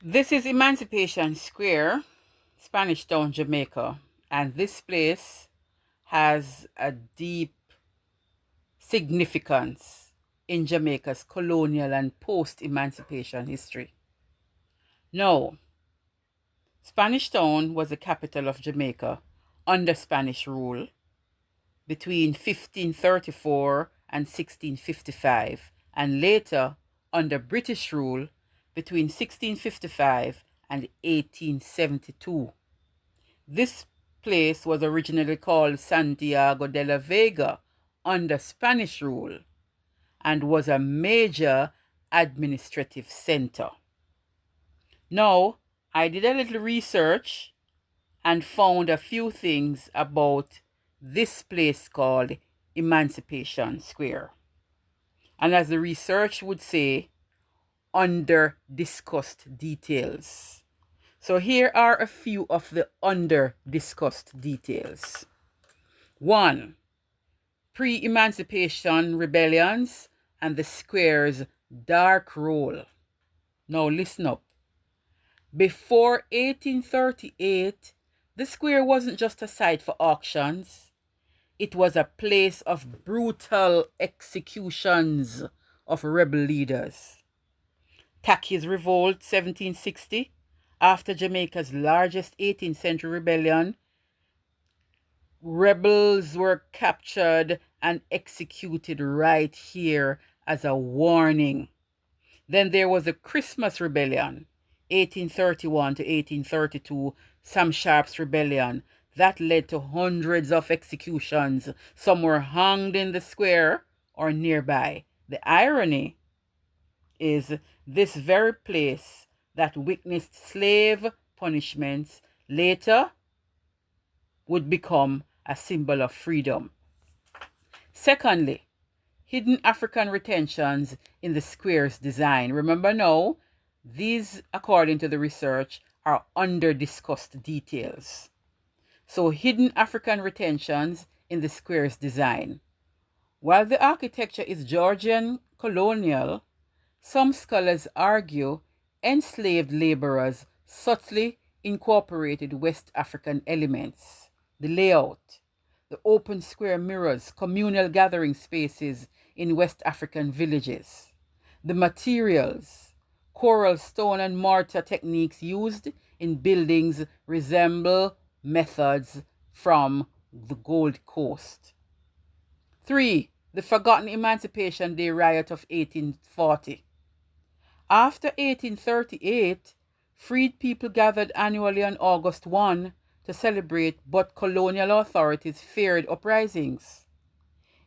This is Emancipation Square, Spanish Town, Jamaica, and this place has a deep significance in Jamaica's colonial and post-emancipation history. Now, Spanish Town was the capital of Jamaica under Spanish rule between 1534 and 1655, and later under British rule between 1655 and 1872. This place was originally called Santiago de la Vega under Spanish rule and was a major administrative center. Now, I did a little research and found a few things about this place called Emancipation Square. And as the research would say, under discussed details. So here are a few of the under discussed details. 1. Pre-emancipation rebellions and the square's dark role. Now listen up. Before 1838, the square wasn't just a site for auctions. It was a place of brutal executions of rebel leaders. Tacky's Revolt, 1760, after Jamaica's largest 18th century rebellion, rebels were captured and executed right here as a warning. Then there was the Christmas Rebellion, 1831 to 1832, Sam Sharp's rebellion. That led to hundreds of executions. Some were hanged in the square or nearby. The irony is this very place that witnessed slave punishments later would become a symbol of freedom. Secondly, hidden African retentions in the square's design. Remember now, these, according to the research, are under discussed details. So hidden African retentions in the square's design. While the architecture is Georgian colonial, some scholars argue enslaved laborers subtly incorporated West African elements. The layout, the open square mirrors, communal gathering spaces in West African villages. The materials, coral stone and mortar techniques used in buildings resemble methods from the Gold Coast. 3. The forgotten Emancipation Day riot of 1840. After 1838, freed people gathered annually on August 1 to celebrate, but colonial authorities feared uprisings.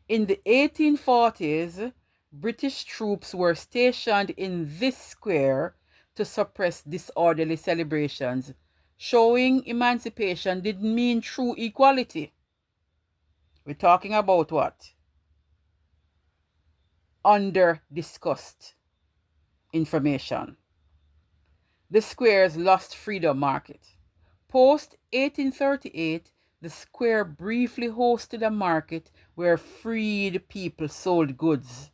In the 1840s, British troops were stationed in this square to suppress disorderly celebrations, showing emancipation didn't mean true equality. We're talking about what? Under discussed information. The square's lost freedom market. Post 1838, the square briefly hosted a market where freed people sold goods,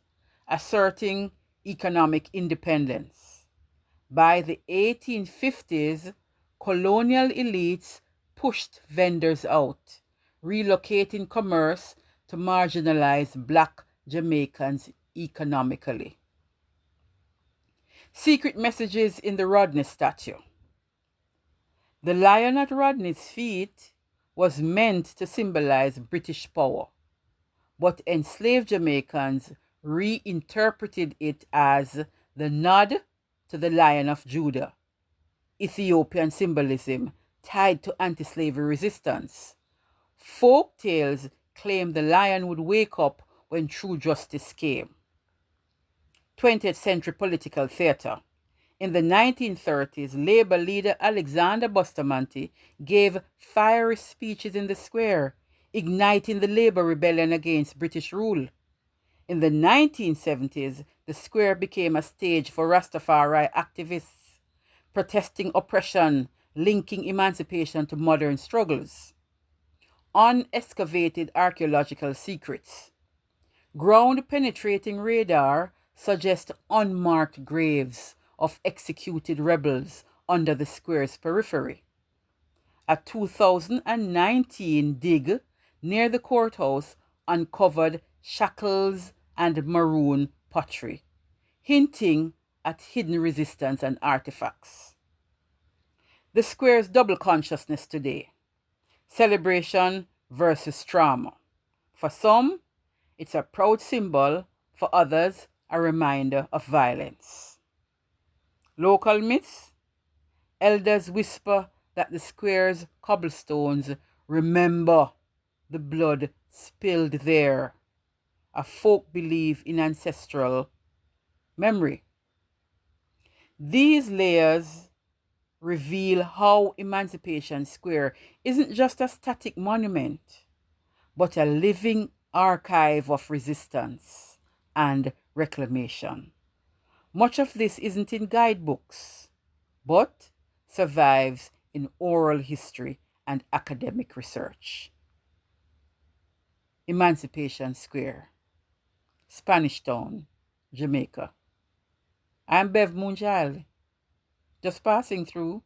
asserting economic independence. By the 1850s, colonial elites pushed vendors out, relocating commerce to marginalize Black Jamaicans economically. Secret messages in the Rodney statue. The lion at Rodney's feet was meant to symbolize British power, but enslaved Jamaicans reinterpreted it as the nod to the Lion of Judah, Ethiopian symbolism tied to anti-slavery resistance. Folk tales claimed the lion would wake up when true justice came. 20th century political theater. In the 1930s, Labour leader Alexander Bustamante gave fiery speeches in the square, igniting the Labour rebellion against British rule. In the 1970s, the square became a stage for Rastafari activists, protesting oppression, linking emancipation to modern struggles. Unexcavated archaeological secrets. Ground-penetrating radar suggests unmarked graves of executed rebels under the square's periphery. A 2019 dig near the courthouse uncovered shackles and maroon pottery, hinting at hidden resistance and artifacts. The square's double consciousness today: celebration versus trauma. For some, it's a proud symbol; for others, a reminder of violence. Local myths: elders whisper that the square's cobblestones remember the blood spilled there. A folk belief in ancestral memory. These layers reveal how Emancipation Square isn't just a static monument, but a living archive of resistance and reclamation. Much of this isn't in guidebooks, but survives in oral history and academic research. Emancipation Square, Spanish Town, Jamaica. I'm Bev Moonchild, just passing through.